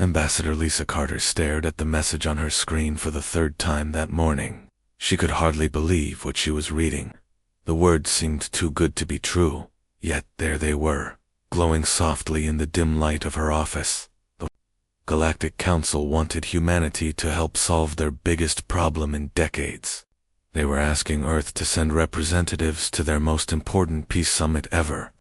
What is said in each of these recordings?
Ambassador Lisa Carter stared at the message on her screen for the third time that morning. She could hardly believe what she was reading. The words seemed too good to be true, yet there they were, glowing softly in the dim light of her office. The Galactic Council wanted humanity to help solve their biggest problem in decades. They were asking Earth to send representatives to their most important peace summit ever.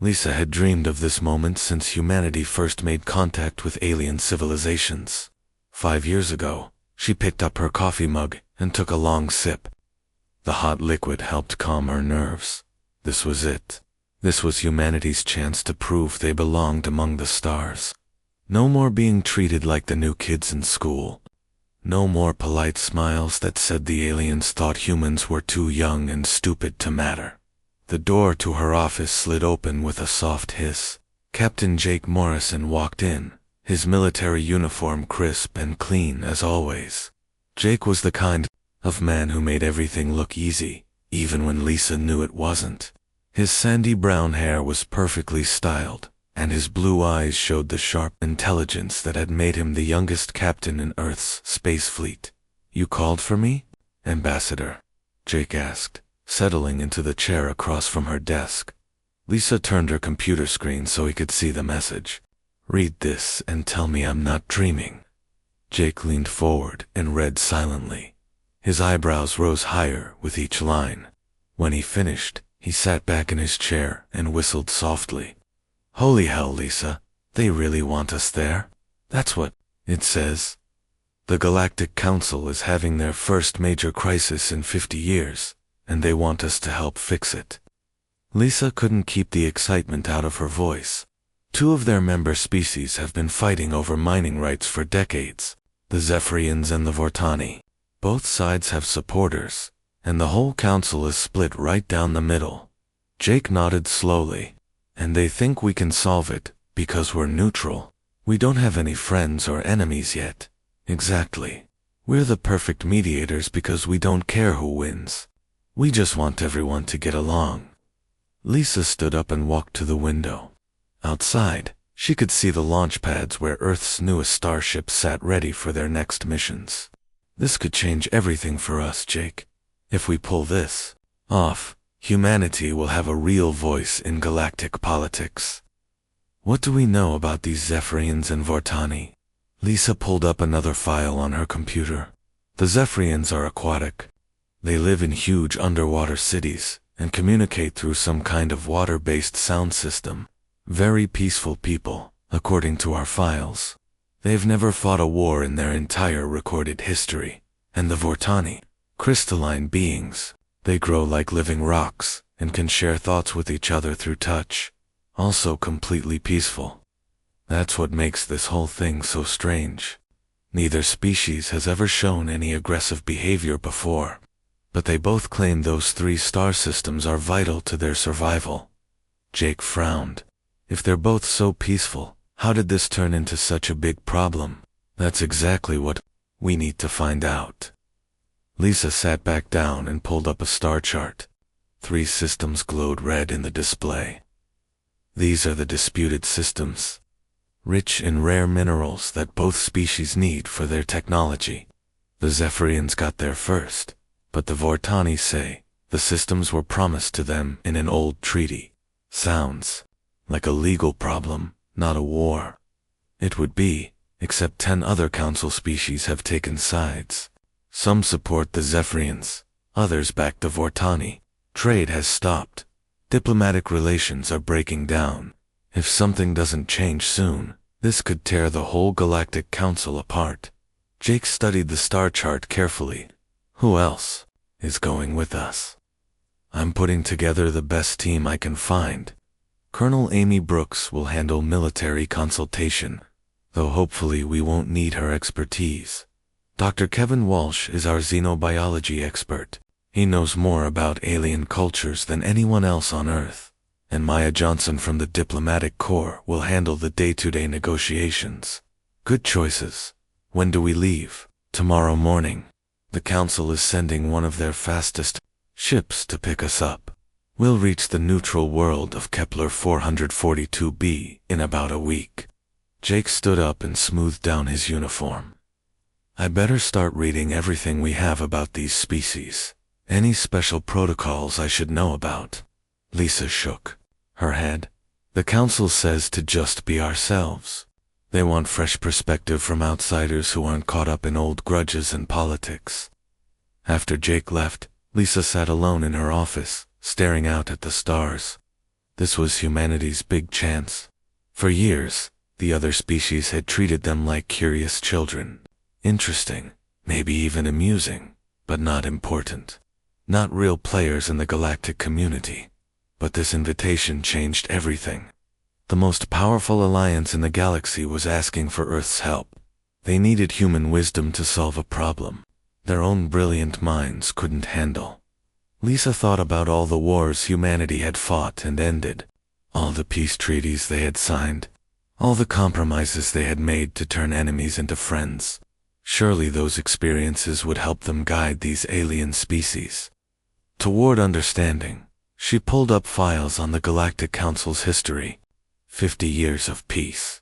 Lisa had dreamed of this moment since humanity first made contact with alien civilizations. 5 years ago, she picked up her coffee mug and took a long sip. The hot liquid helped calm her nerves. This was it. This was humanity's chance to prove they belonged among the stars. No more being treated like the new kids in school. No more polite smiles that said the aliens thought humans were too young and stupid to matter. The door to her office slid open with a soft hiss. Captain Jake Morrison walked in, his military uniform crisp and clean as always. Jake was the kind of man who made everything look easy, even when Lisa knew it wasn't. His sandy brown hair was perfectly styled, and his blue eyes showed the sharp intelligence that had made him the youngest captain in Earth's space fleet. "You called for me, Ambassador?" Jake asked, settling into the chair across from her desk. Lisa turned her computer screen so he could see the message. "Read this and tell me I'm not dreaming." Jake leaned forward and read silently. His eyebrows rose higher with each line. When he finished, he sat back in his chair and whistled softly. "Holy hell, Lisa, they really want us there? That's what it says. The Galactic Council is having their first major crisis in 50 years. And they want us to help fix it." Lisa couldn't keep the excitement out of her voice. 2 of their member species have been fighting over mining rights for decades, the Zephyrians and the Vortani. Both sides have supporters, and the whole council is split right down the middle. Jake nodded slowly. "And they think we can solve it, because we're neutral. We don't have any friends or enemies yet." "Exactly. We're the perfect mediators because we don't care who wins. We just want everyone to get along." Lisa stood up and walked to the window. Outside, she could see the launch pads where Earth's newest starships sat ready for their next missions. "This could change everything for us, Jake. If we pull this off, humanity will have a real voice in galactic politics." "What do we know about these Zephyrians and Vortani?" Lisa pulled up another file on her computer. "The Zephyrians are aquatic. They live in huge underwater cities and communicate through some kind of water-based sound system. Very peaceful people, according to our files. They've never fought a war in their entire recorded history. And the Vortani, crystalline beings. They grow like living rocks and can share thoughts with each other through touch. Also completely peaceful. That's what makes this whole thing so strange. Neither species has ever shown any aggressive behavior before. But they both claim those 3 star systems are vital to their survival." Jake frowned. "If they're both so peaceful, how did this turn into such a big problem?" "That's exactly what we need to find out." Lisa sat back down and pulled up a star chart. 3 systems glowed red in the display. "These are the disputed systems, rich in rare minerals that both species need for their technology. The Zephyrians got there first. But the Vortani say the systems were promised to them in an old treaty. Sounds like a legal problem, not a war. It would be, except 10 other council species have taken sides. Some support the Zephyrians, others back the Vortani. Trade has stopped. Diplomatic relations are breaking down. If something doesn't change soon, this could tear the whole Galactic Council apart." Jake studied the star chart carefully. "Who else is going with us?" "I'm putting together the best team I can find. Colonel Amy Brooks will handle military consultation, though hopefully we won't need her expertise. Dr. Kevin Walsh is our xenobiology expert. He knows more about alien cultures than anyone else on Earth. And Maya Johnson from the Diplomatic Corps will handle the day-to-day negotiations." "Good choices. When do we leave?" "Tomorrow morning. The Council is sending one of their fastest ships to pick us up. We'll reach the neutral world of Kepler 442b in about a week." Jake stood up and smoothed down his uniform. I better start reading everything we have about these species. Any special protocols I should know about? Lisa shook her head. The council says to just be ourselves. They want fresh perspective from outsiders who aren't caught up in old grudges and politics. After Jake left, Lisa sat alone in her office, staring out at the stars. This was humanity's big chance. For years, the other species had treated them like curious children. Interesting, maybe even amusing, but not important. Not real players in the galactic community. But this invitation changed everything. The most powerful alliance in the galaxy was asking for Earth's help. They needed human wisdom to solve a problem their own brilliant minds couldn't handle. Lisa thought about all the wars humanity had fought and ended, all the peace treaties they had signed, all the compromises they had made to turn enemies into friends. Surely those experiences would help them guide these alien species. Toward understanding, she pulled up files on the Galactic Council's history. 50 years of peace.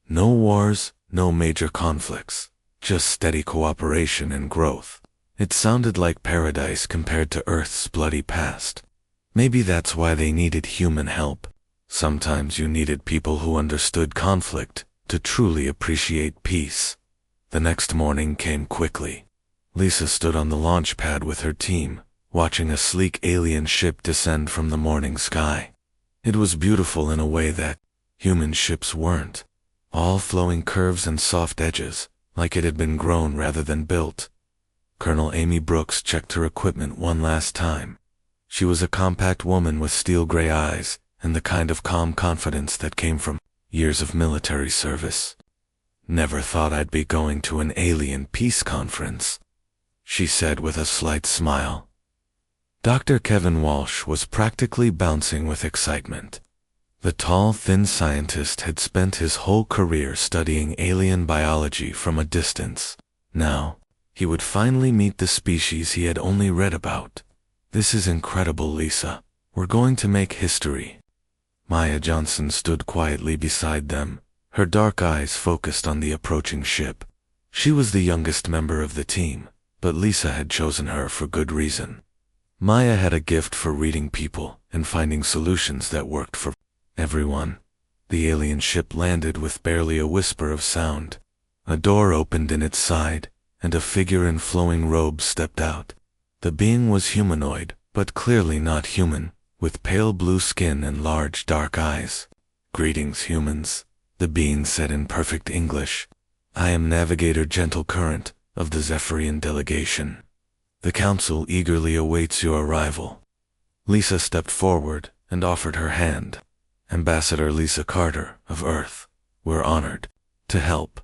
No wars, no major conflicts, just steady cooperation and growth. It sounded like paradise compared to Earth's bloody past. Maybe that's why they needed human help. Sometimes you needed people who understood conflict to truly appreciate peace. The next morning came quickly. Lisa stood on the launch pad with her team, watching a sleek alien ship descend from the morning sky. It was beautiful in a way that human ships weren't. All flowing curves and soft edges, like it had been grown rather than built. Colonel Amy Brooks checked her equipment one last time. She was a compact woman with steel-gray eyes and the kind of calm confidence that came from years of military service. "Never thought I'd be going to an alien peace conference," she said with a slight smile. Dr. Kevin Walsh was practically bouncing with excitement. The tall, thin scientist had spent his whole career studying alien biology from a distance. Now, he would finally meet the species he had only read about. "This is incredible, Lisa. We're going to make history." Maya Johnson stood quietly beside them, her dark eyes focused on the approaching ship. She was the youngest member of the team, but Lisa had chosen her for good reason. Maya had a gift for reading people and finding solutions that worked for everyone. The alien ship landed with barely a whisper of sound. A door opened in its side, and a figure in flowing robes stepped out. The being was humanoid, but clearly not human, with pale blue skin and large dark eyes. "Greetings, humans," the being said in perfect English. "I am Navigator Gentle Current of the Zephyrian delegation. The Council eagerly awaits your arrival." Lisa stepped forward and offered her hand. "Ambassador Lisa Carter of Earth, we're honored to help."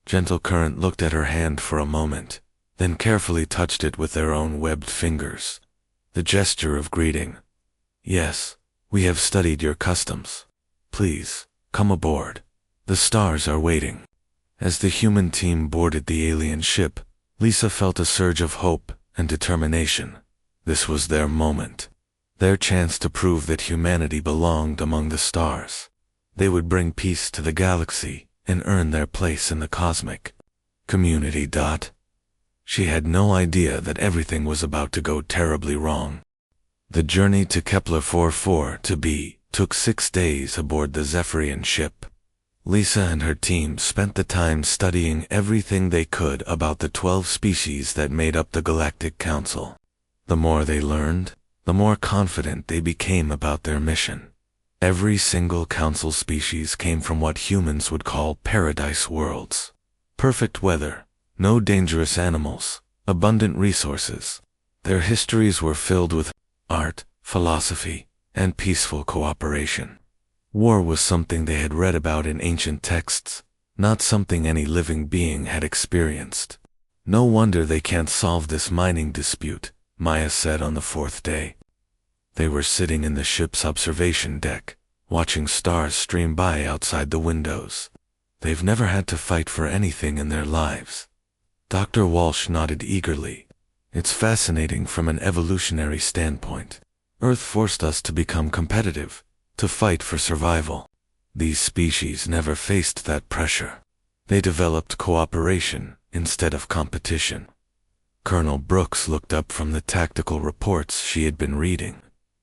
Gentle Current looked at her hand for a moment, then carefully touched it with their own webbed fingers. The gesture of greeting. "Yes, we have studied your customs. Please, come aboard. The stars are waiting." As the human team boarded the alien ship, Lisa felt a surge of hope and determination. This was their moment. Their chance to prove that humanity belonged among the stars. They would bring peace to the galaxy and earn their place in the cosmic community. She had no idea that everything was about to go terribly wrong. The journey to Kepler 44 to B took 6 days aboard the Zephyrian ship. Lisa and her team spent the time studying everything they could about the 12 species that made up the Galactic Council. The more they learned, the more confident they became about their mission. Every single council species came from what humans would call paradise worlds. Perfect weather, no dangerous animals, abundant resources. Their histories were filled with art, philosophy, and peaceful cooperation. War was something they had read about in ancient texts, not something any living being had experienced. "No wonder they can't solve this mining dispute," Maya said on the 4th day. They were sitting in the ship's observation deck, watching stars stream by outside the windows. "They've never had to fight for anything in their lives." Dr. Walsh nodded eagerly. "It's fascinating from an evolutionary standpoint. Earth forced us to become competitive, to fight for survival. These species never faced that pressure. They developed cooperation instead of competition. Colonel Brooks looked up from the tactical reports she had been reading.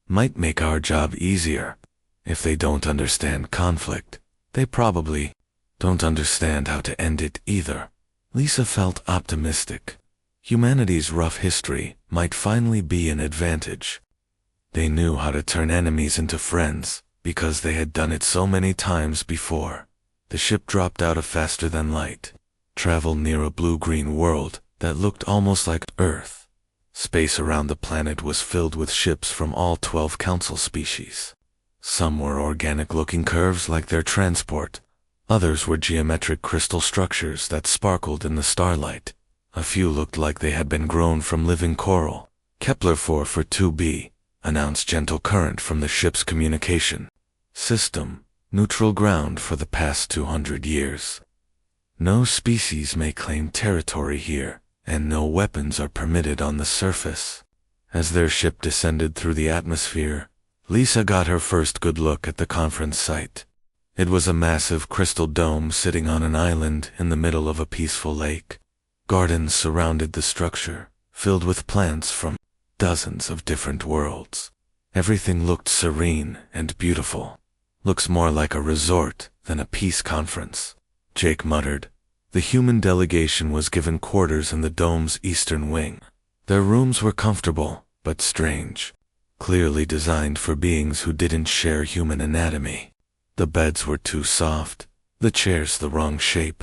Might make our job easier. If they don't understand conflict, they probably don't understand how to end it either. Lisa felt optimistic. Humanity's rough history might finally be an advantage. They knew how to turn enemies into friends, because they had done it so many times before. The ship dropped out of faster than light, traveled near a blue-green world that looked almost like Earth. Space around the planet was filled with ships from all 12 council species. Some were organic-looking curves like their transport. Others were geometric crystal structures that sparkled in the starlight. A few looked like they had been grown from living coral. Kepler 4 for 2b, announced gentle current from the ship's communication system, neutral ground for the past 200 years. No species may claim territory here, and no weapons are permitted on the surface. As their ship descended through the atmosphere, Lisa got her first good look at the conference site. It was a massive crystal dome sitting on an island in the middle of a peaceful lake. Gardens surrounded the structure, filled with plants from dozens of different worlds. Everything looked serene and beautiful. Looks more like a resort than a peace conference, Jake muttered. The human delegation was given quarters in the dome's eastern wing. Their rooms were comfortable, but strange. Clearly designed for beings who didn't share human anatomy. The beds were too soft, the chairs the wrong shape,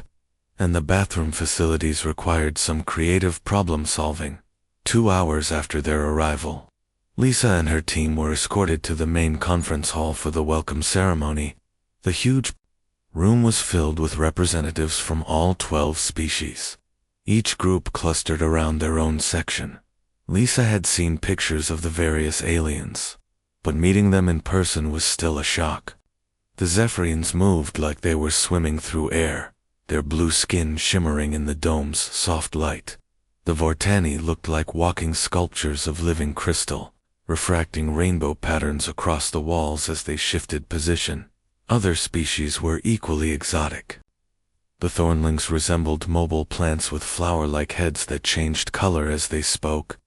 and the bathroom facilities required some creative problem-solving. 2 hours after their arrival, Lisa and her team were escorted to the main conference hall for the welcome ceremony. The huge room was filled with representatives from all 12 species. Each group clustered around their own section. Lisa had seen pictures of the various aliens, but meeting them in person was still a shock. The Zephyrians moved like they were swimming through air, their blue skin shimmering in the dome's soft light. The Vortani looked like walking sculptures of living crystal, refracting rainbow patterns across the walls as they shifted position. Other species were equally exotic. The Thornlings resembled mobile plants with flower-like heads that changed color as they spoke.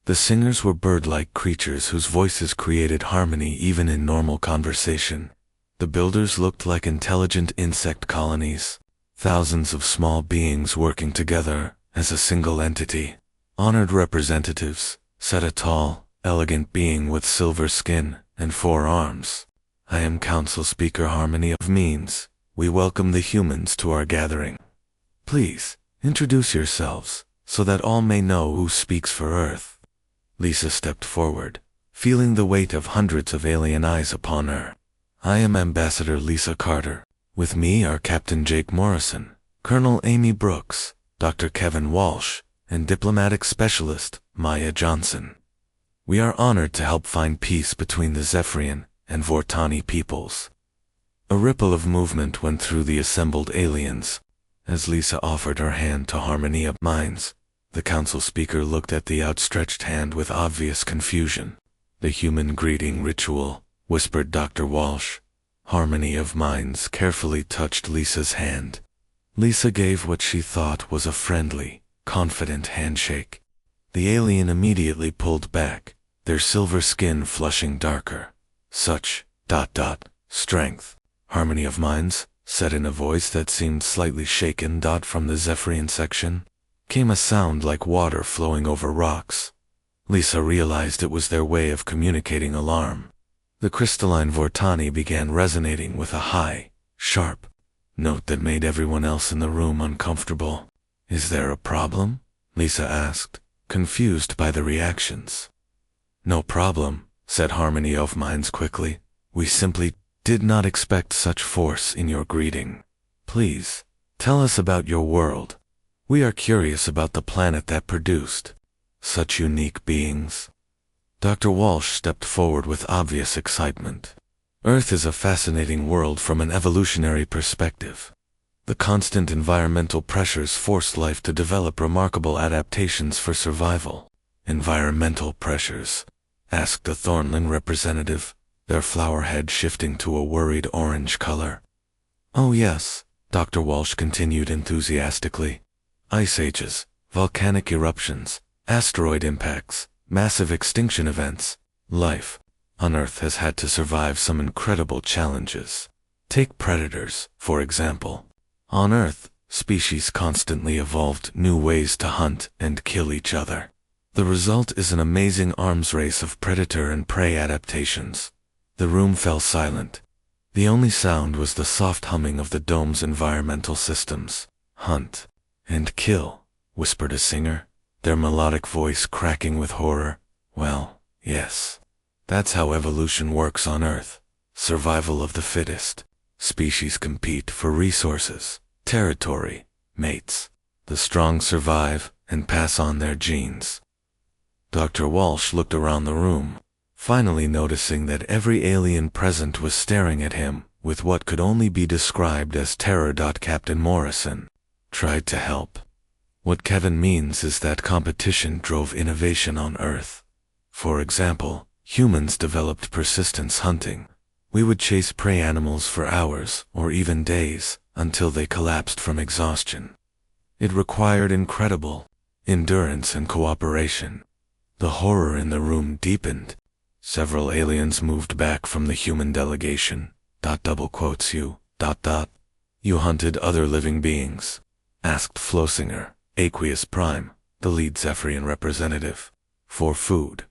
The singers were bird-like creatures whose voices created harmony even in normal conversation. The builders looked like intelligent insect colonies, thousands of small beings working together as a single entity. Honored representatives sat a tall, elegant being with silver skin and 4 arms. I am Council Speaker Harmony of Means. We welcome the humans to our gathering. Please, introduce yourselves, so that all may know who speaks for Earth. Lisa stepped forward, feeling the weight of hundreds of alien eyes upon her. I am Ambassador Lisa Carter. With me are Captain Jake Morrison, Colonel Amy Brooks, Dr. Kevin Walsh, and Diplomatic Specialist Maya Johnson. We are honored to help find peace between the Zephyrian and Vortani peoples. A ripple of movement went through the assembled aliens as Lisa offered her hand to Harmony of Minds. The council speaker looked at the outstretched hand with obvious confusion. The human greeting ritual, whispered Dr. Walsh. Harmony of Minds carefully touched Lisa's hand. Lisa gave what she thought was a friendly, confident handshake. The alien immediately pulled back, their silver skin flushing darker. Such, strength. Harmony of Minds, said in a voice that seemed slightly shaken. From the Zephyrian section came a sound like water flowing over rocks. Lisa realized it was their way of communicating alarm. The crystalline Vortani began resonating with a high, sharp note that made everyone else in the room uncomfortable. Is there a problem? Lisa asked, confused by the reactions. No problem, said Harmony of Minds quickly. We simply did not expect such force in your greeting. Please, tell us about your world. We are curious about the planet that produced such unique beings. Dr. Walsh stepped forward with obvious excitement. Earth is a fascinating world from an evolutionary perspective. The constant environmental pressures forced life to develop remarkable adaptations for survival. Environmental pressures? Asked a Thornling representative, their flower head shifting to a worried orange color. Oh yes, Dr. Walsh continued enthusiastically. Ice ages, volcanic eruptions, asteroid impacts, massive extinction events. Life on Earth has had to survive some incredible challenges. Take predators, for example. On Earth, species constantly evolved new ways to hunt and kill each other. The result is an amazing arms race of predator and prey adaptations. The room fell silent. The only sound was the soft humming of the dome's environmental systems. Hunt and kill, whispered a singer, their melodic voice cracking with horror. Well, yes. That's how evolution works on Earth. Survival of the fittest. Species compete for resources, territory, mates. The strong survive and pass on their genes. Dr. Walsh looked around the room, finally noticing that every alien present was staring at him with what could only be described as terror. Captain Morrison tried to help. What Kevin means is that competition drove innovation on Earth. For example, humans developed persistence hunting. We would chase prey animals for hours or even days until they collapsed from exhaustion. It required incredible endurance and cooperation. The horror in the room deepened. Several aliens moved back from the human delegation. You hunted other living beings? Asked Flosinger, Aqueous Prime, the lead Zephyrian representative. For food.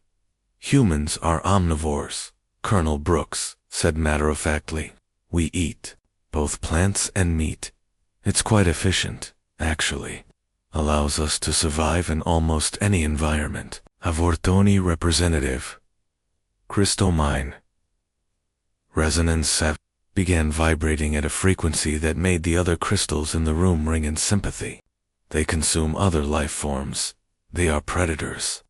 Humans are omnivores, Colonel Brooks said matter-of-factly. We eat both plants and meat. It's quite efficient, actually. Allows us to survive in almost any environment. Avortoni representative. Crystal mine. Resonance 7 began vibrating at a frequency that made the other crystals in the room ring in sympathy. They consume other life forms. They are predators.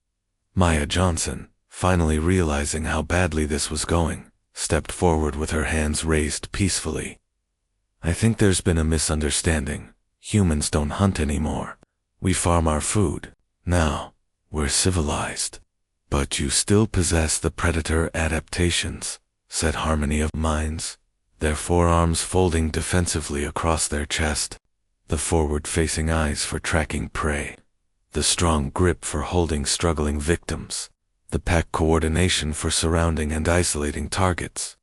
Maya Johnson, finally realizing how badly this was going, stepped forward with her hands raised peacefully. I think there's been a misunderstanding. Humans don't hunt anymore. We farm our food. Now, we're civilized. But you still possess the predator adaptations, said Harmony of Minds, their forearms folding defensively across their chest, the forward-facing eyes for tracking prey, the strong grip for holding struggling victims, the pack coordination for surrounding and isolating targets.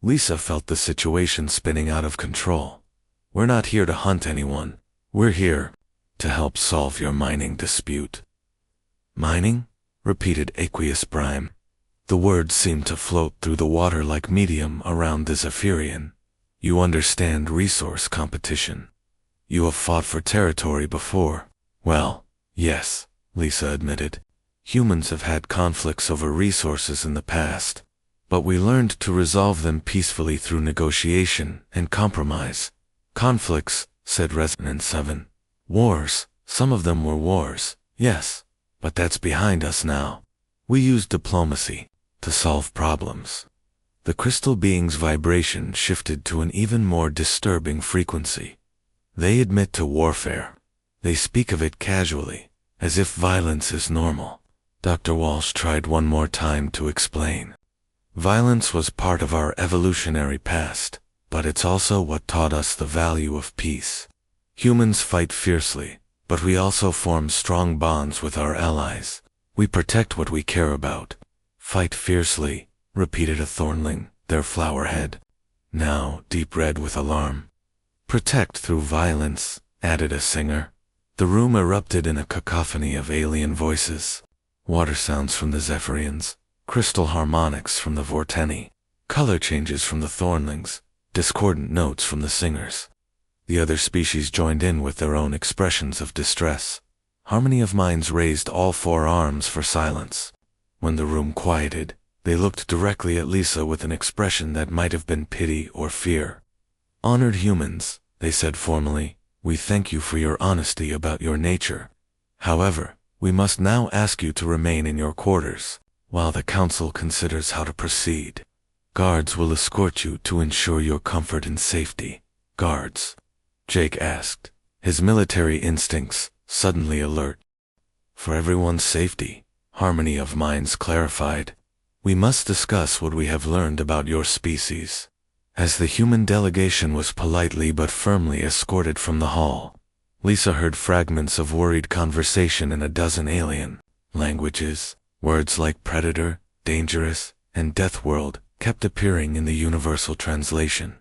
Lisa felt the situation spinning out of control. We're not here to hunt anyone. We're here to help solve your mining dispute. Mining? Repeated Aqueous Prime. The words seemed to float through the water like medium around the Zephyrian. You understand resource competition. You have fought for territory before. Well, yes, Lisa admitted. Humans have had conflicts over resources in the past, but we learned to resolve them peacefully through negotiation and compromise. Conflicts, said Resonance 7. Wars, some of them were wars, yes, but that's behind us now. We use diplomacy to solve problems. The crystal being's vibration shifted to an even more disturbing frequency. They admit to warfare. They speak of it casually, as if violence is normal. Dr. Walsh tried one more time to explain. Violence was part of our evolutionary past, but it's also what taught us the value of peace. Humans fight fiercely, but we also form strong bonds with our allies. We protect what we care about. Fight fiercely, repeated a thornling, their flower head, now deep red with alarm. Protect through violence, added a singer. The room erupted in a cacophony of alien voices. Water sounds from the Zephyrians, crystal harmonics from the Vorteni, color changes from the Thornlings, discordant notes from the singers. The other species joined in with their own expressions of distress. Harmony of Minds raised all four arms for silence. When the room quieted, they looked directly at Lisa with an expression that might have been pity or fear. Honored humans, they said formally, we thank you for your honesty about your nature. However, we must now ask you to remain in your quarters, while the council considers how to proceed. Guards will escort you to ensure your comfort and safety. Guards? Jake asked, his military instincts suddenly alert. For everyone's safety, Harmony of Minds clarified. We must discuss what we have learned about your species. As the human delegation was politely but firmly escorted from the hall, Lisa heard fragments of worried conversation in a dozen alien languages. Words like predator, dangerous, and death world kept appearing in the universal translation.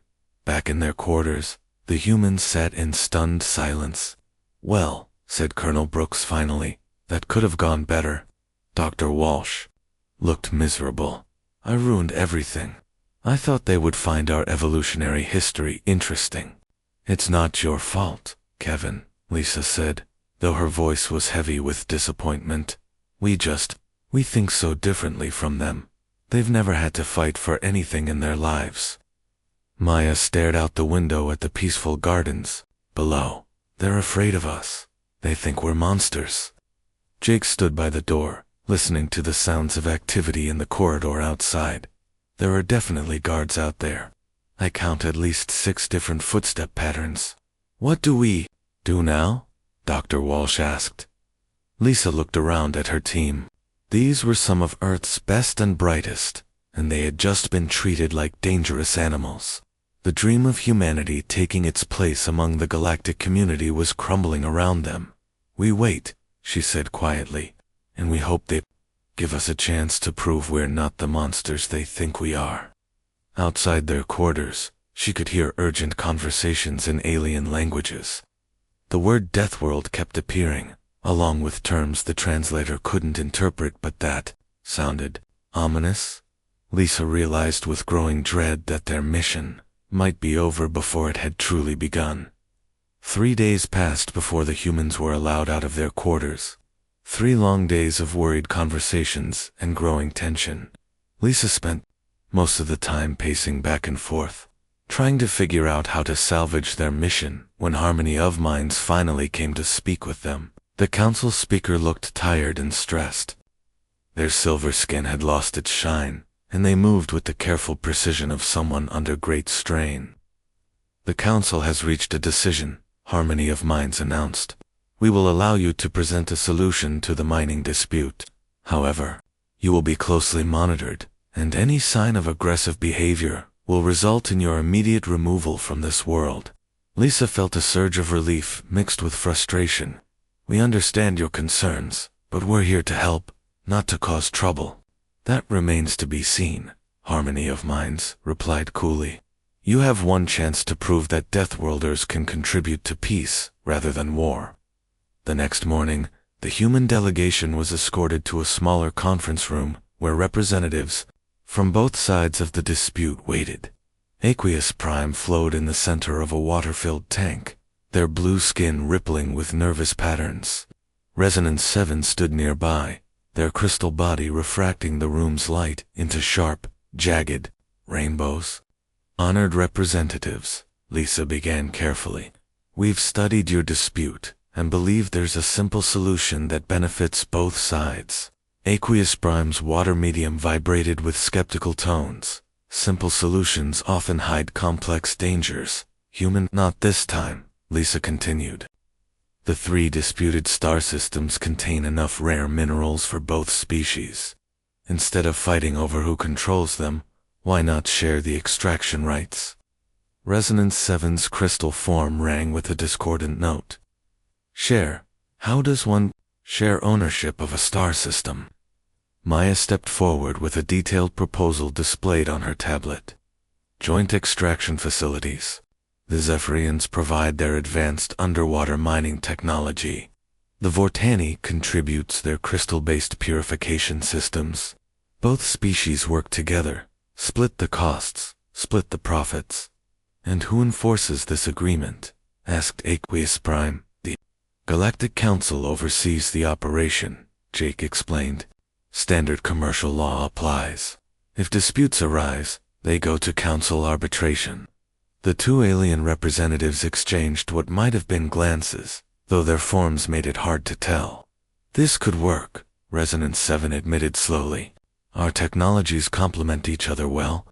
Back in their quarters, the humans sat in stunned silence. "Well," said Colonel Brooks finally, "that could have gone better." Dr. Walsh looked miserable. "I ruined everything. I thought they would find our evolutionary history interesting." "It's not your fault, Kevin," Lisa said, though her voice was heavy with disappointment. We think so differently from them. They've never had to fight for anything in their lives." Maya stared out the window at the peaceful gardens below. "They're afraid of us. They think we're monsters." Jake stood by the door, listening to the sounds of activity in the corridor outside. "There are definitely guards out there. I count at least 6 different footstep patterns." "What do we do now?" Dr. Walsh asked. Lisa looked around at her team. These were some of Earth's best and brightest, and they had just been treated like dangerous animals. The dream of humanity taking its place among the galactic community was crumbling around them. "We wait," she said quietly, "and we hope they give us a chance to prove we're not the monsters they think we are." Outside their quarters, she could hear urgent conversations in alien languages. The word Deathworld kept appearing, along with terms the translator couldn't interpret, but that sounded ominous. Lisa realized with growing dread that their mission might be over before it had truly begun. 3 days passed before the humans were allowed out of their quarters. 3 long days of worried conversations and growing tension. Lisa spent most of the time pacing back and forth, trying to figure out how to salvage their mission. When Harmony of Minds finally came to speak with them, the council speaker looked tired and stressed. Their silver skin had lost its shine, and they moved with the careful precision of someone under great strain. "The council has reached a decision," Harmony of Minds announced. "We will allow you to present a solution to the mining dispute. However, you will be closely monitored, and any sign of aggressive behavior will result in your immediate removal from this world." Lisa felt a surge of relief mixed with frustration. "We understand your concerns, but we're here to help, not to cause trouble." "That remains to be seen," Harmony of Minds replied coolly. "You have one chance to prove that Deathworlders can contribute to peace rather than war." The next morning, the human delegation was escorted to a smaller conference room where representatives from both sides of the dispute waited. Aqueous Prime flowed in the center of a water-filled tank, their blue skin rippling with nervous patterns. Resonance 7 stood nearby, their crystal body refracting the room's light into sharp, jagged rainbows. "Honored representatives," Lisa began carefully, "we've studied your dispute and believe there's a simple solution that benefits both sides." Aqueous Prime's water medium vibrated with skeptical tones. "Simple solutions often hide complex dangers. Human, not this time," Lisa continued. "The 3 disputed star systems contain enough rare minerals for both species. Instead of fighting over who controls them, why not share the extraction rights?" Resonance 7's crystal form rang with a discordant note. "Share? How does one share ownership of a star system?" Maya stepped forward with a detailed proposal displayed on her tablet. "Joint extraction facilities. The Zephyrians provide their advanced underwater mining technology. The Vortani contributes their crystal-based purification systems. Both species work together, split the costs, split the profits." "And who enforces this agreement?" asked Aqueous Prime. "The Galactic Council oversees the operation," Jake explained. "Standard commercial law applies. If disputes arise, they go to council arbitration." The 2 alien representatives exchanged what might have been glances, though their forms made it hard to tell. "This could work," Resonance 7 admitted slowly. "Our technologies complement each other well."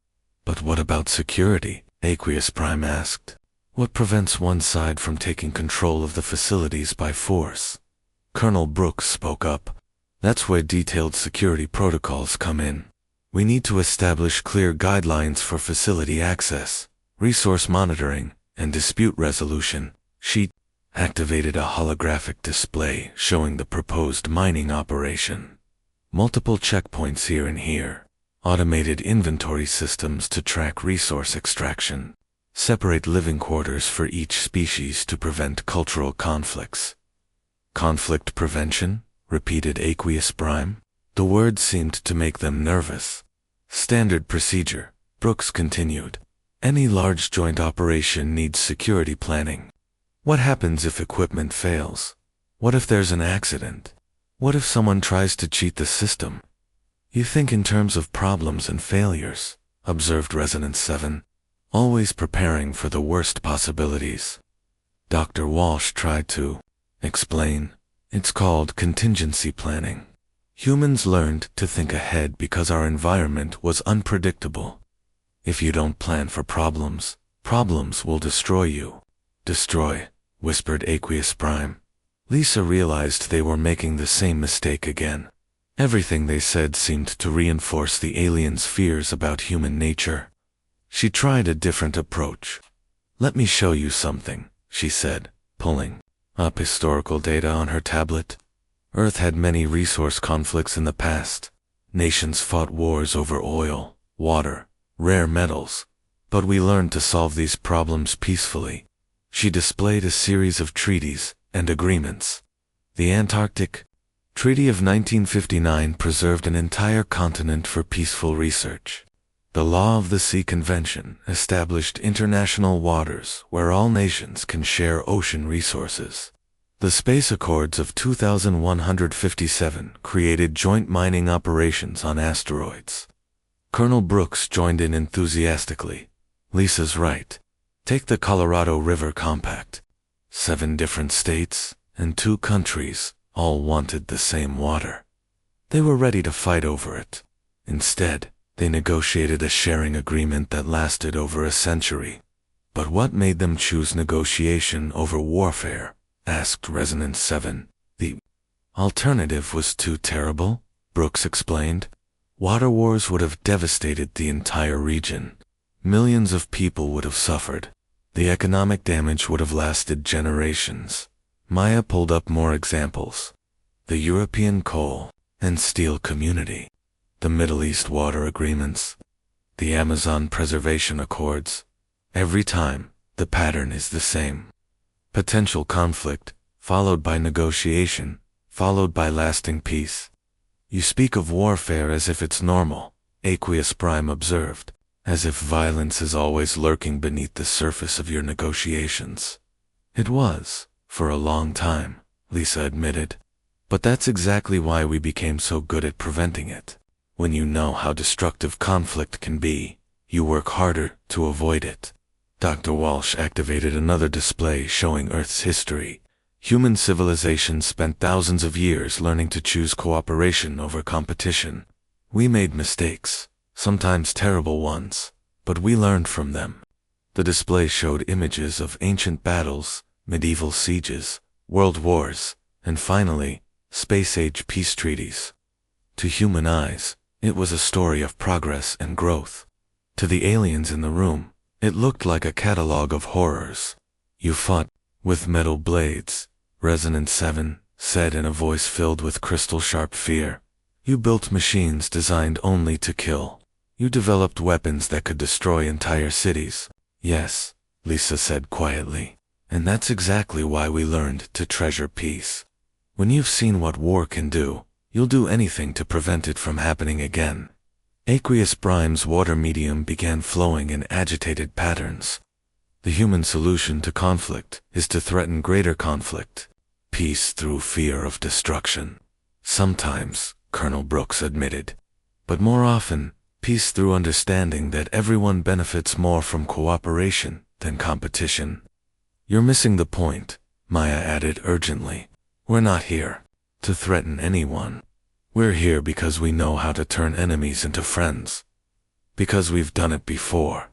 "But what about security?" Aqueous Prime asked. "What prevents one side from taking control of the facilities by force?" Colonel Brooks spoke up. "That's where detailed security protocols come in. We need to establish clear guidelines for facility access, resource monitoring, and dispute resolution. She activated a holographic display showing the proposed mining operation. Multiple checkpoints here and here. Automated inventory systems to track resource extraction. Separate living quarters for each species to prevent cultural conflicts. Conflict prevention? Repeated Aqueous Prime. The word seemed to make them nervous. Standard procedure, Brooks continued. Any large joint operation needs security planning. What happens if equipment fails? What if there's an accident? What if someone tries to cheat the system? You think in terms of problems and failures, observed Resonance 7, always preparing for the worst possibilities. Dr. Walsh tried to explain. It's called contingency planning. Humans learned to think ahead because our environment was unpredictable. If you don't plan for problems, problems will destroy you. Destroy, whispered Aqueous Prime. Lisa realized they were making the same mistake again. Everything they said seemed to reinforce the aliens' fears about human nature. She tried a different approach. Let me show you something, she said, pulling up historical data on her tablet. Earth had many resource conflicts in the past. Nations fought wars over oil, water, rare metals, but we learned to solve these problems peacefully. She displayed a series of treaties and agreements. The Antarctic Treaty of 1959 preserved an entire continent for peaceful research. The Law of the Sea Convention established international waters where all nations can share ocean resources. The Space Accords of 2157 created joint mining operations on asteroids. Colonel Brooks joined in enthusiastically. Lisa's right. Take the Colorado River Compact. 7 different states and 2 countries all wanted the same water. They were ready to fight over it. Instead, they negotiated a sharing agreement that lasted over a century. But what made them choose negotiation over warfare? Asked Resonance 7. The alternative was too terrible, Brooks explained. Water wars would have devastated the entire region. Millions of people would have suffered. The economic damage would have lasted generations. Maya pulled up more examples. The European coal and steel community. The Middle East water agreements. The Amazon preservation accords. Every time, the pattern is the same. Potential conflict, followed by negotiation, followed by lasting peace. You speak of warfare as if it's normal, Aqueous Prime observed, as if violence is always lurking beneath the surface of your negotiations. It was, for a long time, Lisa admitted. But that's exactly why we became so good at preventing it. When you know how destructive conflict can be, you work harder to avoid it. Dr. Walsh activated another display showing Earth's history. Human civilization spent thousands of years learning to choose cooperation over competition. We made mistakes, sometimes terrible ones, but we learned from them. The display showed images of ancient battles, medieval sieges, world wars, and finally, space-age peace treaties. To human eyes, it was a story of progress and growth. To the aliens in the room, it looked like a catalog of horrors. You fought with metal blades, Resonance 7 said in a voice filled with crystal-sharp fear. You built machines designed only to kill. You developed weapons that could destroy entire cities. Yes, Lisa said quietly. And that's exactly why we learned to treasure peace. When you've seen what war can do, you'll do anything to prevent it from happening again. Aqueous Prime's water medium began flowing in agitated patterns. The human solution to conflict is to threaten greater conflict. Peace through fear of destruction. Sometimes, Colonel Brooks admitted. But more often, peace through understanding that everyone benefits more from cooperation than competition. You're missing the point, Maya added urgently. We're not here to threaten anyone. We're here because we know how to turn enemies into friends. Because we've done it before.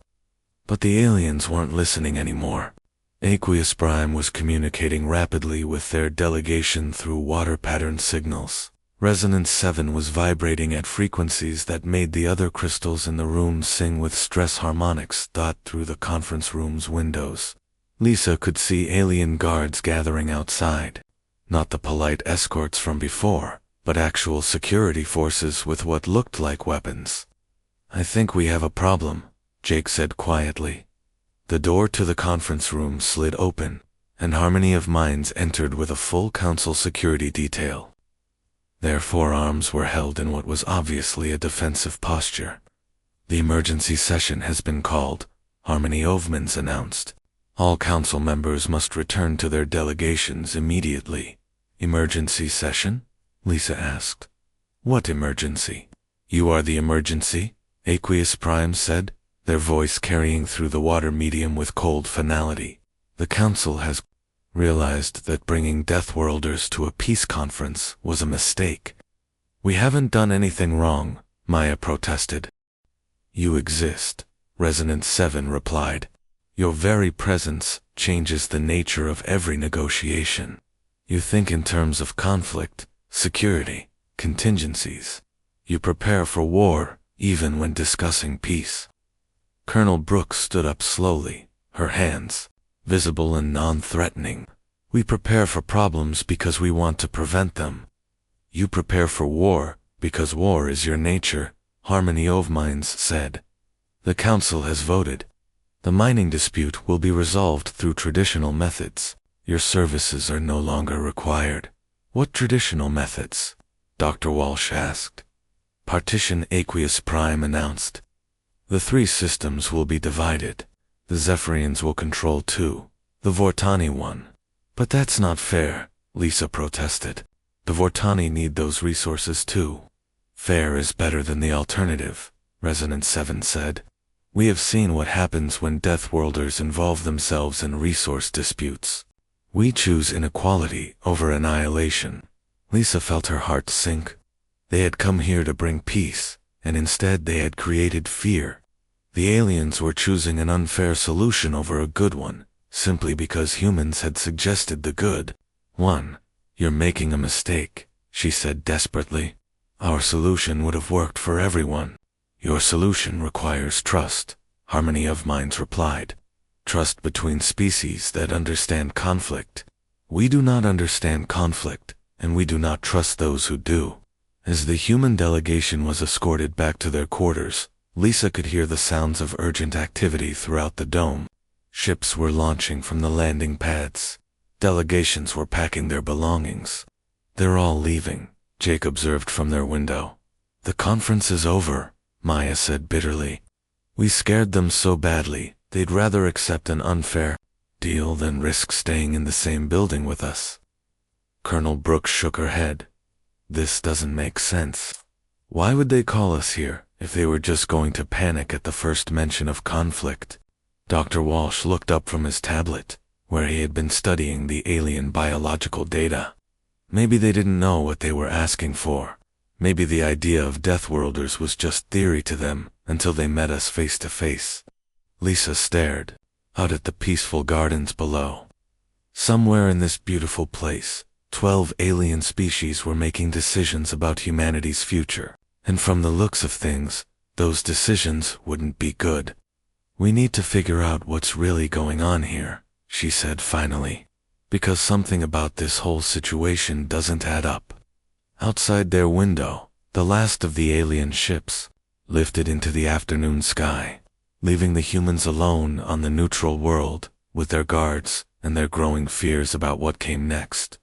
But the aliens weren't listening anymore. Aqueous Prime was communicating rapidly with their delegation through water pattern signals. Resonance 7 was vibrating at frequencies that made the other crystals in the room sing with stress harmonics through the conference room's windows. Lisa could see alien guards gathering outside. Not the polite escorts from before, but actual security forces with what looked like weapons. "I think we have a problem," Jake said quietly. The door to the conference room slid open, and Harmony of Minds entered with a full council security detail. Their forearms were held in what was obviously a defensive posture. "The emergency session has been called," Harmony of Minds announced. "All council members must return to their delegations immediately." "Emergency session?" Lisa asked. "What emergency?" "You are the emergency," Aqueous Prime said, their voice carrying through the water medium with cold finality. "The council has realized that bringing Deathworlders to a peace conference was a mistake." "We haven't done anything wrong," Maya protested. "You exist," Resonance 7 replied. "Your very presence changes the nature of every negotiation. You think in terms of conflict, security, contingencies. You prepare for war, even when discussing peace." Colonel Brooks stood up slowly, her hands visible and non-threatening. "We prepare for problems because we want to prevent them. You prepare for war because war is your nature," Harmony of Minds said. "The council has voted. The mining dispute will be resolved through traditional methods. Your services are no longer required." "What traditional methods?" Dr. Walsh asked. "Partition," Aqueous Prime announced. "The three systems will be divided. The Zephyrians will control 2, the Vortani 1. "But that's not fair," Lisa protested. "The Vortani need those resources too." "Fair is better than the alternative," Resonance 7 said. "We have seen what happens when Deathworlders involve themselves in resource disputes. We choose inequality over annihilation." Lisa felt her heart sink. They had come here to bring peace, and instead they had created fear. The aliens were choosing an unfair solution over a good one, simply because humans had suggested the good one. "You're making a mistake," she said desperately. "Our solution would have worked for everyone." "Your solution requires trust," Harmony of Minds replied. "Trust between species that understand conflict. We do not understand conflict, and we do not trust those who do." As the human delegation was escorted back to their quarters, Lisa could hear the sounds of urgent activity throughout the dome. Ships were launching from the landing pads. Delegations were packing their belongings. "They're all leaving," Jake observed from their window. "The conference is over," Maya said bitterly. "We scared them so badly, they'd rather accept an unfair deal than risk staying in the same building with us." Colonel Brooks shook her head. "This doesn't make sense. Why would they call us here if they were just going to panic at the first mention of conflict?" Dr. Walsh looked up from his tablet, where he had been studying the alien biological data. "Maybe they didn't know what they were asking for. Maybe the idea of Deathworlders was just theory to them until they met us face to face." Lisa stared out at the peaceful gardens below. Somewhere in this beautiful place, 12 alien species were making decisions about humanity's future, and from the looks of things, those decisions wouldn't be good. "We need to figure out what's really going on here," she said finally, "because something about this whole situation doesn't add up." Outside their window, the last of the alien ships lifted into the afternoon sky, leaving the humans alone on the neutral world with their guards and their growing fears about what came next.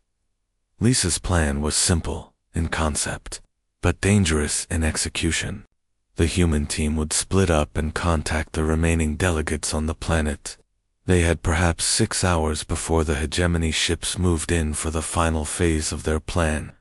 Lisa's plan was simple in concept, but dangerous in execution. The human team would split up and contact the remaining delegates on the planet. They had perhaps 6 hours before the hegemony ships moved in for the final phase of their plan.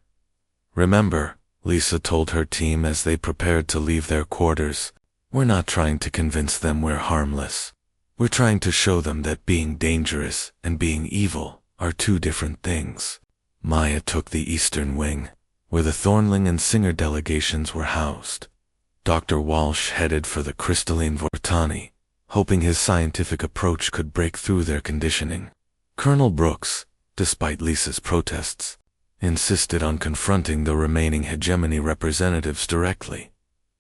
"Remember," Lisa told her team as they prepared to leave their quarters, "we're not trying to convince them we're harmless. We're trying to show them that being dangerous and being evil are two different things." Maya took the eastern wing, where the Thornling and Singer delegations were housed. Dr. Walsh headed for the crystalline Vortani, hoping his scientific approach could break through their conditioning. Colonel Brooks, despite Lisa's protests, insisted on confronting the remaining hegemony representatives directly.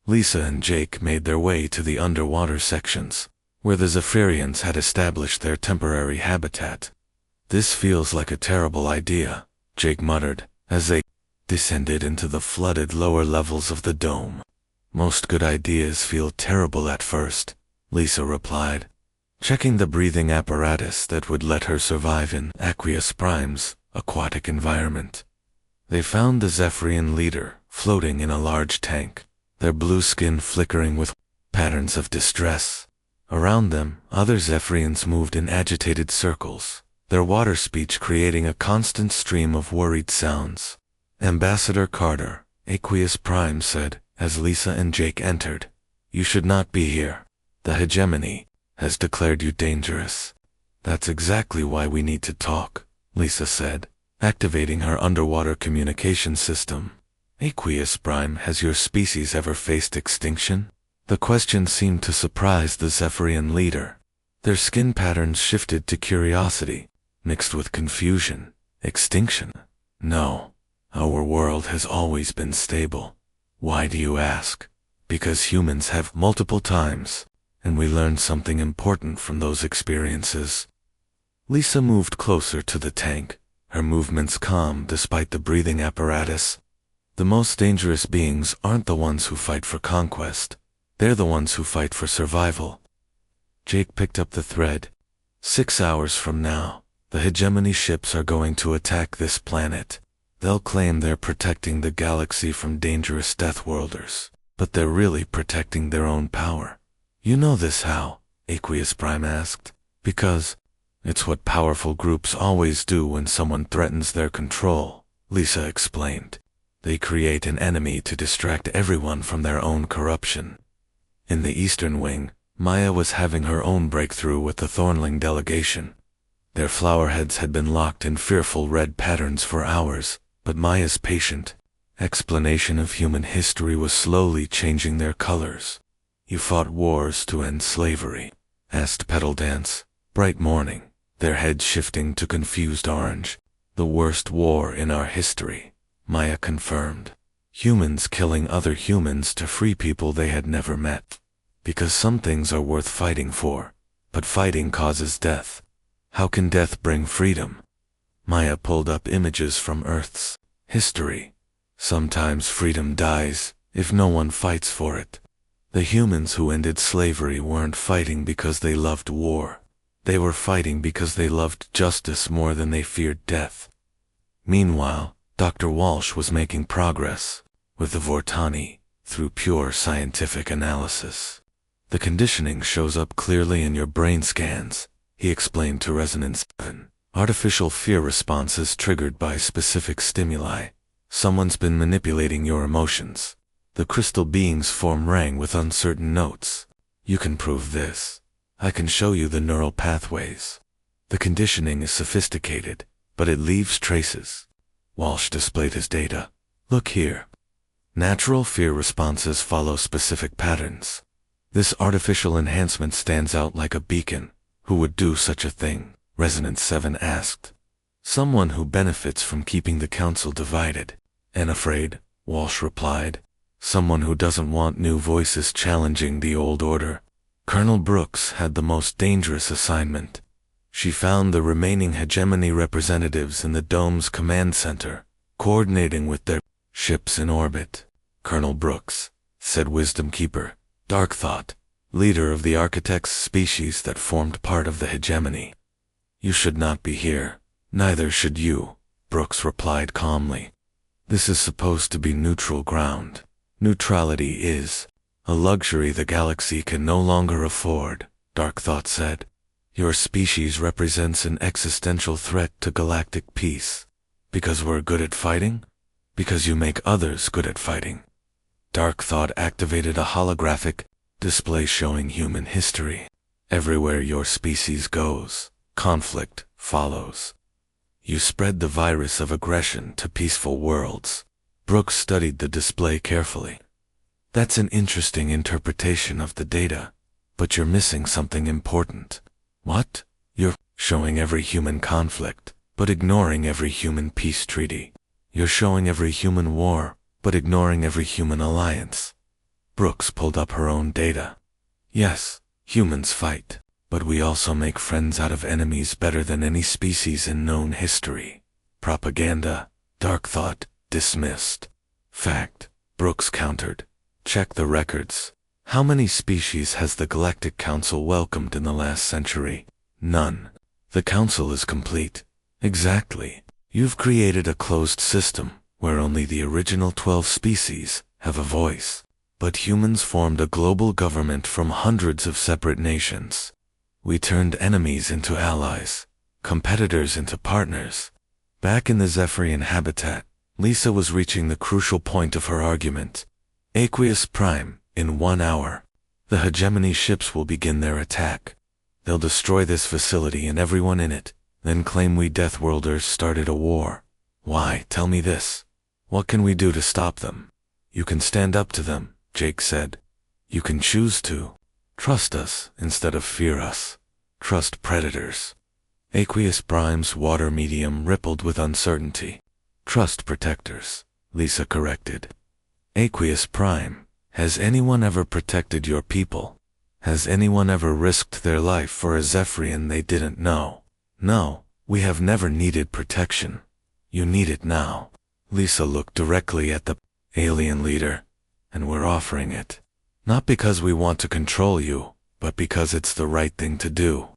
Lisa and Jake made their way to the underwater sections, where the Zephyrians had established their temporary habitat. "This feels like a terrible idea," Jake muttered, as they descended into the flooded lower levels of the dome. "Most good ideas feel terrible at first," Lisa replied, checking the breathing apparatus that would let her survive in Aqueous Prime's aquatic environment. They found the Zephyrian leader floating in a large tank, their blue skin flickering with patterns of distress. Around them, other Zephyrians moved in agitated circles, their water speech creating a constant stream of worried sounds. "Ambassador Carter," Aqueous Prime said, as Lisa and Jake entered, "you should not be here. The hegemony has declared you dangerous." "That's exactly why we need to talk," Lisa said, activating her underwater communication system. "Aqueous Prime, has your species ever faced extinction?" The question seemed to surprise the Zephyrian leader. Their skin patterns shifted to curiosity, mixed with confusion. "Extinction? No. Our world has always been stable." "Why do you ask?" "Because humans have multiple times, and we learned something important from those experiences." Lisa moved closer to the tank, her movements calm despite the breathing apparatus. "The most dangerous beings aren't the ones who fight for conquest. They're the ones who fight for survival." Jake picked up the thread. 6 hours from now, the hegemony ships are going to attack this planet. They'll claim they're protecting the galaxy from dangerous Deathworlders, but they're really protecting their own power. "You know this how?" Aqueous Prime asked. "Because it's what powerful groups always do when someone threatens their control," Lisa explained. "They create an enemy to distract everyone from their own corruption." In the Eastern Wing, Maya was having her own breakthrough with the Thornling delegation. Their flowerheads had been locked in fearful red patterns for hours, but Maya's patient explanation of human history was slowly changing their colors. "You fought wars to end slavery?" asked Petal Dance, bright morning, their heads shifting to confused orange. "The worst war in our history," Maya confirmed. "Humans killing other humans to free people they had never met. Because some things are worth fighting for, but fighting causes death. How can death bring freedom?" Maya pulled up images from Earth's history. "Sometimes freedom dies if no one fights for it. The humans who ended slavery weren't fighting because they loved war. They were fighting because they loved justice more than they feared death." Meanwhile, Dr. Walsh was making progress with the Vortani through pure scientific analysis. "The conditioning shows up clearly in your brain scans," he explained to Resonance 7. "Artificial fear responses triggered by specific stimuli. Someone's been manipulating your emotions. The crystal beings form rang with uncertain notes. You can prove this. I can show you the neural pathways. The conditioning is sophisticated, but it leaves traces." Walsh displayed his data. "Look here. Natural fear responses follow specific patterns. This artificial enhancement stands out like a beacon. Who would do such a thing?" Resonance 7 asked. "Someone who benefits from keeping the council divided and afraid," Walsh replied. "Someone who doesn't want new voices challenging the old order." Colonel Brooks had the most dangerous assignment. She found the remaining hegemony representatives in the dome's command center, coordinating with their ships in orbit. "Colonel Brooks," said Wisdom Keeper, Dark Thought, leader of the architect's species that formed part of the hegemony. "You should not be here. Neither should you," Brooks replied calmly. "This is supposed to be neutral ground. Neutrality is a luxury the galaxy can no longer afford," Dark Thought said. "Your species represents an existential threat to galactic peace. Because we're good at fighting? Because you make others good at fighting." Dark Thought activated a holographic display showing human history. "Everywhere your species goes, conflict follows. You spread the virus of aggression to peaceful worlds." Brooks studied the display carefully. "That's an interesting interpretation of the data, but you're missing something important." "What?" "You're showing every human conflict, but ignoring every human peace treaty. You're showing every human war, but ignoring every human alliance. Brooks pulled up her own data. Yes, humans fight, but we also make friends out of enemies better than any species in known history. Propaganda, dark thought, dismissed. Fact, Brooks countered. Check the records. How many species has the Galactic Council welcomed in the last century? None. The Council is complete. Exactly. You've created a closed system where only the original 12 species have a voice. But humans formed a global government from hundreds of separate nations. We turned enemies into allies, competitors into partners. Back in the Zephyrian habitat, Lisa was reaching the crucial point of her argument. Aqueous Prime, in 1 hour. The hegemony ships will begin their attack. They'll destroy this facility and everyone in it, then claim we Deathworlders started a war. Why, tell me this. What can we do to stop them? You can stand up to them, Jake said. You can choose to. Trust us instead of fear us. Trust predators. Aqueous Prime's water medium rippled with uncertainty. Trust protectors, Lisa corrected. Aqueous Prime, has anyone ever protected your people? Has anyone ever risked their life for a Zephyrian they didn't know? No, we have never needed protection. You need it now. Lisa looked directly at the alien leader, and we're offering it. Not because we want to control you, but because it's the right thing to do.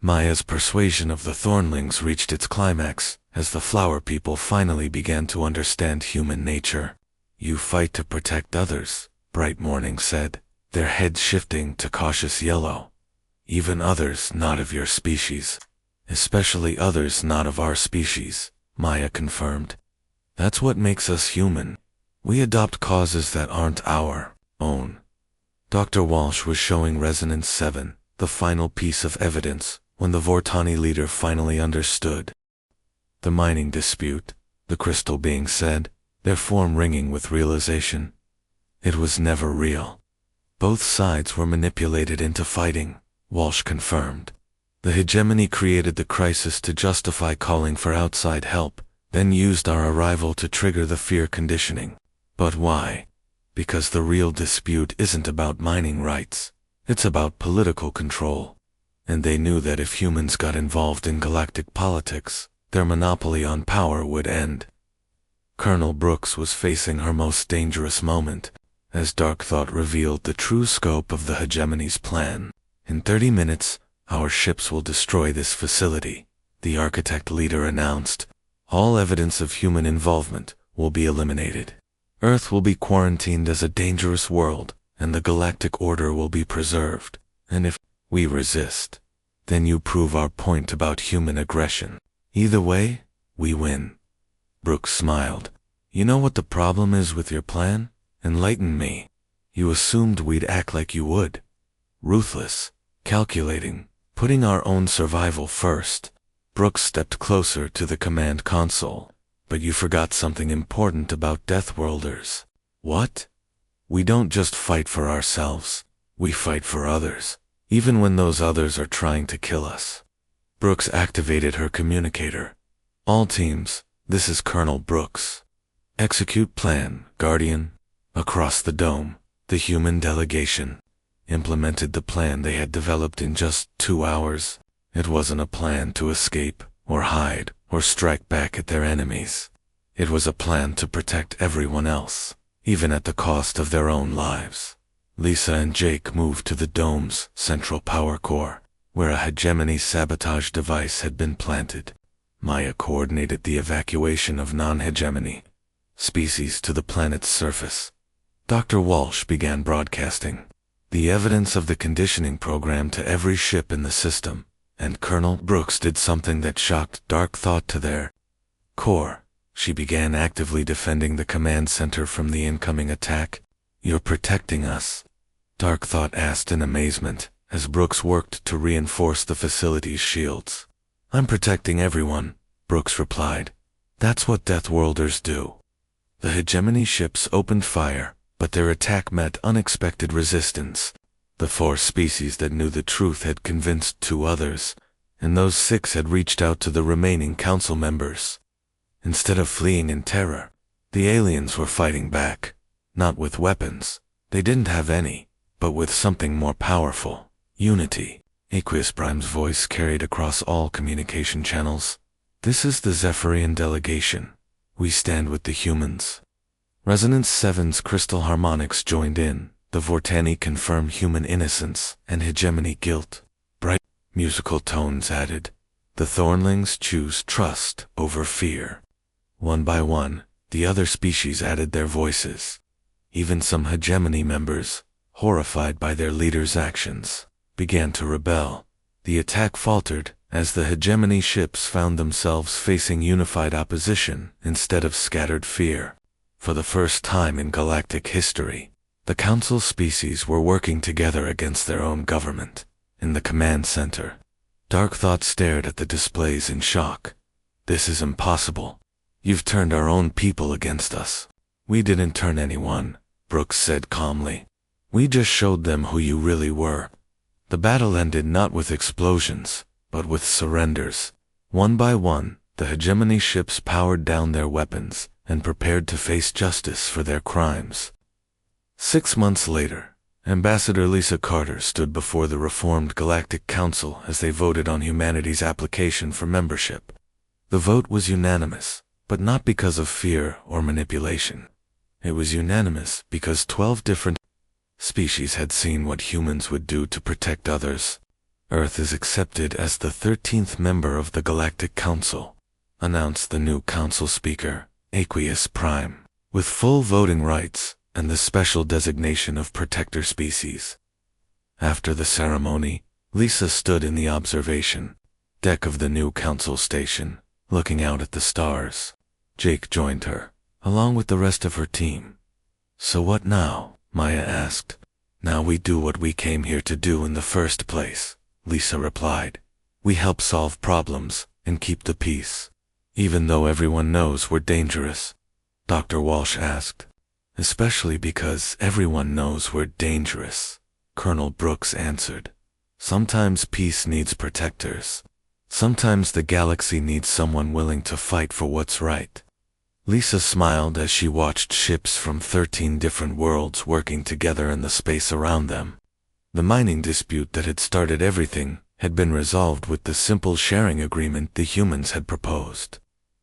Maya's persuasion of the Thornlings reached its climax as the flower people finally began to understand human nature. You fight to protect others, Bright Morning said, their heads shifting to cautious yellow. Even others not of your species. Especially others not of our species, Maya confirmed. That's what makes us human. We adopt causes that aren't our own. Dr. Walsh was showing Resonance 7, the final piece of evidence, when the Vortani leader finally understood. The mining dispute, the crystal being said, their form ringing with realization. It was never real. Both sides were manipulated into fighting, Walsh confirmed. The hegemony created the crisis to justify calling for outside help, then used our arrival to trigger the fear conditioning. But why? Because the real dispute isn't about mining rights. It's about political control. And they knew that if humans got involved in galactic politics, their monopoly on power would end. Colonel Brooks was facing her most dangerous moment, as Dark Thought revealed the true scope of the hegemony's plan. In 30 minutes, our ships will destroy this facility, the architect leader announced. All evidence of human involvement will be eliminated. Earth will be quarantined as a dangerous world, and the galactic order will be preserved. And if we resist, then you prove our point about human aggression. Either way, we win. Brooks smiled. You know what the problem is with your plan? Enlighten me. You assumed we'd act like you would. Ruthless, calculating, putting our own survival first. Brooks stepped closer to the command console. But you forgot something important about Deathworlders. What? We don't just fight for ourselves. We fight for others, even when those others are trying to kill us. Brooks activated her communicator. All teams, this is Colonel Brooks. Execute plan, Guardian. Across the dome, the human delegation implemented the plan they had developed in just 2 hours. It wasn't a plan to escape, or hide, or strike back at their enemies. It was a plan to protect everyone else, even at the cost of their own lives. Lisa and Jake moved to the dome's central power core, where a hegemony sabotage device had been planted. Maya coordinated the evacuation of non-hegemony species to the planet's surface. Dr. Walsh began broadcasting the evidence of the conditioning program to every ship in the system, and Colonel Brooks did something that shocked Dark Thought to their core. She began actively defending the command center from the incoming attack. You're protecting us? Dark Thought asked in amazement, as Brooks worked to reinforce the facility's shields. I'm protecting everyone, Brooks replied. That's what Deathworlders do. The hegemony ships opened fire, but their attack met unexpected resistance. The 4 species that knew the truth had convinced 2 others, and those 6 had reached out to the remaining council members. Instead of fleeing in terror, the aliens were fighting back. Not with weapons, they didn't have any, but with something more powerful: unity. Aqueous Prime's voice carried across all communication channels. This is the Zephyrian delegation. We stand with the humans. Resonance 7's crystal harmonics joined in. The Vortani confirm human innocence and hegemony guilt. Bright musical tones added. The Thornlings choose trust over fear. One by one, the other species added their voices. Even some hegemony members, horrified by their leader's actions, began to rebel. The attack faltered as the hegemony ships found themselves facing unified opposition instead of scattered fear. For the first time in galactic history, the Council species were working together against their own government. In the command center, Dark Thought stared at the displays in shock. This is impossible. You've turned our own people against us. We didn't turn anyone, Brooks said calmly. We just showed them who you really were. The battle ended not with explosions, but with surrenders. One by one, the hegemony ships powered down their weapons and prepared to face justice for their crimes. 6 months later, Ambassador Lisa Carter stood before the reformed Galactic Council as they voted on humanity's application for membership. The vote was unanimous, but not because of fear or manipulation. It was unanimous because 12 different species had seen what humans would do to protect others. Earth is accepted as the 13th member of the Galactic Council, announced the new council speaker, Aqueous Prime, with full voting rights and the special designation of protector species. After the ceremony, Lisa stood in the observation deck of the new council station, looking out at the stars. Jake joined her, along with the rest of her team. So what now? Maya asked. Now we do what we came here to do in the first place, Lisa replied. We help solve problems and keep the peace. Even though everyone knows we're dangerous, Dr. Walsh asked. Especially because everyone knows we're dangerous, Colonel Brooks answered. Sometimes peace needs protectors. Sometimes the galaxy needs someone willing to fight for what's right. Lisa smiled as she watched ships from 13 different worlds working together in the space around them. The mining dispute that had started everything had been resolved with the simple sharing agreement the humans had proposed.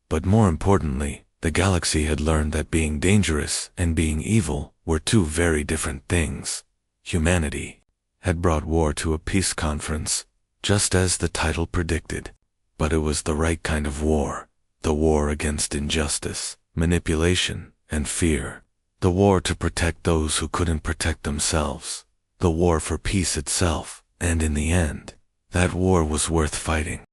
But more importantly, the galaxy had learned that being dangerous and being evil were two very different things. Humanity had brought war to a peace conference, just as the title predicted. But it was the right kind of war. The war against injustice, manipulation, and fear. The war to protect those who couldn't protect themselves. The war for peace itself, and in the end, that war was worth fighting.